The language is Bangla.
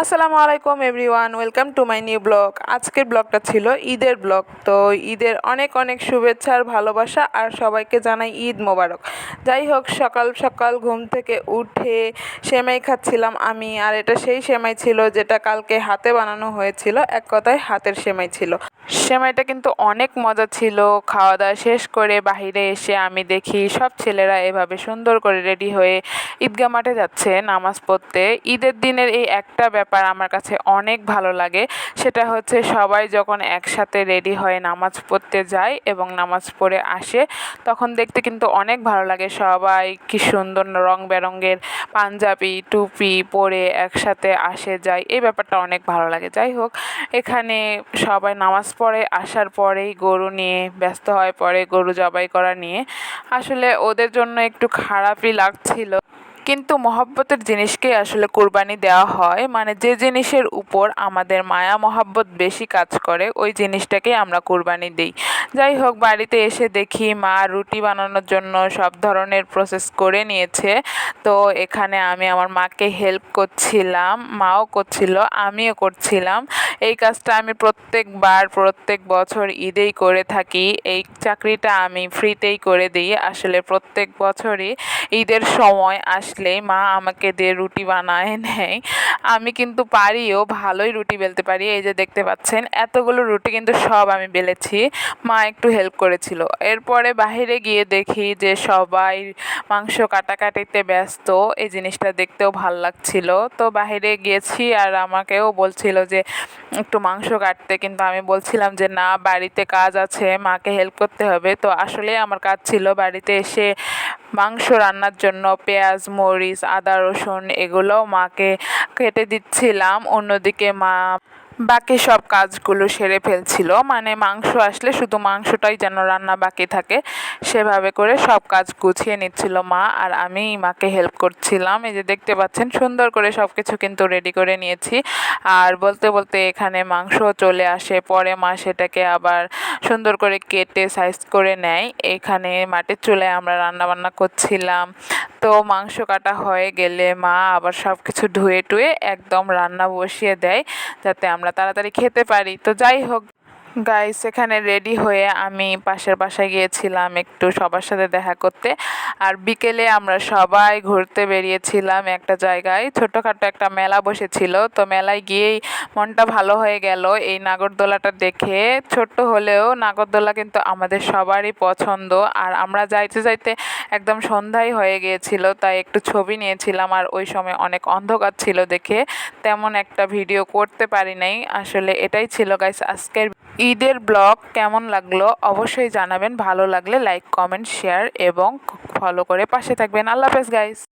আসসালামু আলাইকুম everyone, welcome to my new blog. আজকের ব্লগটা ছিল ঈদের ব্লগ। তো ঈদের অনেক অনেক শুভেচ্ছা আর ভালোবাসা, আর সবাইকে জানাই ঈদ মোবারক। যাই হোক, সকাল সকাল ঘুম থেকে উঠে সেমাই খাচ্ছিলাম আমি, আর এটা সেই সেমাই ছিল যেটা কালকে হাতে বানানো হয়েছিল। এক কথায় হাতের সেমাই ছিল। সেমাইটা কিন্তু অনেক মজা ছিল। খাওয়া দাওয়া শেষ করে বাহিরে এসে আমি দেখি সব ছেলেরা এভাবে সুন্দর করে রেডি হয়ে ঈদগাহ মাঠে যাচ্ছে নামাজ পড়তে। ঈদের দিনের এই একটা ব্যাপার আমার কাছে অনেক ভালো লাগে, সেটা হচ্ছে সবাই যখন একসাথে রেডি হয়ে নামাজ পড়তে যায় এবং নামাজ পড়ে আসে, তখন দেখতে কিন্তু অনেক ভালো লাগে। সবাই কি সুন্দর রং বেরঙের পাঞ্জাবি টুপি পরে একসাথে আসে যায়, এই ব্যাপারটা অনেক ভালো লাগে। যাই হোক, এখানে সবাই নামাজ পড়ে আসার পরেই গরু নিয়ে ব্যস্ত হয়ে পড়ে, গরু জবাই করা নিয়ে। আসলে ওদের জন্য একটু খারাপই লাগছিল, কিন্তু মহব্বতের জিনিসকেই আসলে কোরবানি দেওয়া হয়। মানে যে জিনিসের উপর আমাদের মায়া মহব্বত বেশি কাজ করে, ওই জিনিসটাকেই আমরা কোরবানি দিই। যাই হোক, বাড়িতে এসে দেখি মা রুটি বানানোর জন্য সব ধরনের প্রসেস করে নিয়েছে। তো এখানে আমি আমার মাকে হেল্প করছিলাম, মাও করছিল, আমিও করছিলাম। এই কাজটা আমি প্রত্যেক বছর ঈদেই করে থাকি। এই চাকরিটা আমি ফ্রিতেই করে দিই। আসলে প্রত্যেক বছরই ঈদের সময় আসলে মা আমাকে দিয়ে রুটি বানায় নেয়। আমি কিন্তু পারিও, ভালোই রুটি বেলতে পারি। এই যে দেখতে পাচ্ছেন, এতগুলো রুটি কিন্তু সব আমি বেলেছি, মা একটু হেল্প করেছিল। এরপরে বাহিরে গিয়ে দেখি যে সবাই মাংস কাটাকাটিতে ব্যস্ত। এই জিনিসটা দেখতেও ভাল লাগছিল। তো বাহিরে গিয়েছি, আর আমাকেও বলছিল যে একটু মাংস কাটতে, কিন্তু আমি বলছিলাম যে না, বাড়িতে কাজ আছে, মাকে হেল্প করতে হবে। তো আসলে আমার কাজ ছিল বাড়িতে এসে মাংস রান্নার জন্য পেঁয়াজ মরিচ আদা রসুন এগুলোও মাকে কেটে দিচ্ছিলাম। অন্যদিকে মা বাকি সব কাজগুলো সেরে ফেলছিল। মানে মাংস আসলে শুধু মাংসটাই যেন রান্না বাকি থাকে, সেভাবে করে সব কাজ গুছিয়ে নিচ্ছিল মা, আর আমি মাকে হেল্প করছিলাম। এই যে দেখতে পাচ্ছেন, সুন্দর করে সব কিছু কিন্তু রেডি করে নিয়েছি। আর বলতে বলতে এখানে মাংস চলে আসে, পরে মা সেটাকে আবার সুন্দর করে কেটে সাইজ করে নেয়। এখানে মাটির চুলায় আমরা রান্না বান্না করছিলাম। তো মাংস কাটা হয়ে গেলে মা আবার সব কিছু ধুয়ে টুয়ে একদম রান্না বসিয়ে দেয়, যাতে আমরা তাড়াতাড়ি খেতে পারি। তো যাই হোক গাইস, এখানে রেডি হয়ে আমি পাশের বাসায় গিয়েছিলাম একটু সবার সাথে দেখা করতে। আর বিকেলে আমরা সবাই ঘুরতে বেরিয়েছিলাম একটা জায়গায়। ছোটোখাটো একটা মেলা বসেছিল, তো মেলায় গিয়েই মনটা ভালো হয়ে গেল এই নাগরদোলাটা দেখে। ছোট্ট হলেও নাগরদোলা কিন্তু আমাদের সবারই পছন্দ। আর আমরা যাইতে যাইতে একদম সন্ধ্যাই হয়ে গিয়েছিল, তাই একটু ছবি নিয়েছিলাম। আর ওই সময় অনেক অন্ধকার ছিল দেখে তেমন একটা ভিডিও করতে পারি নাই। আসলে এটাই ছিল গাইস আজকের ঈদের ব্লগ। কেমন লাগলো অবশ্যই জানাবেন। ভালো লাগলে লাইক কমেন্ট শেয়ার এবং ফলো করে পাশে থাকবেন। আল্লাহ হাফেজ গাইস।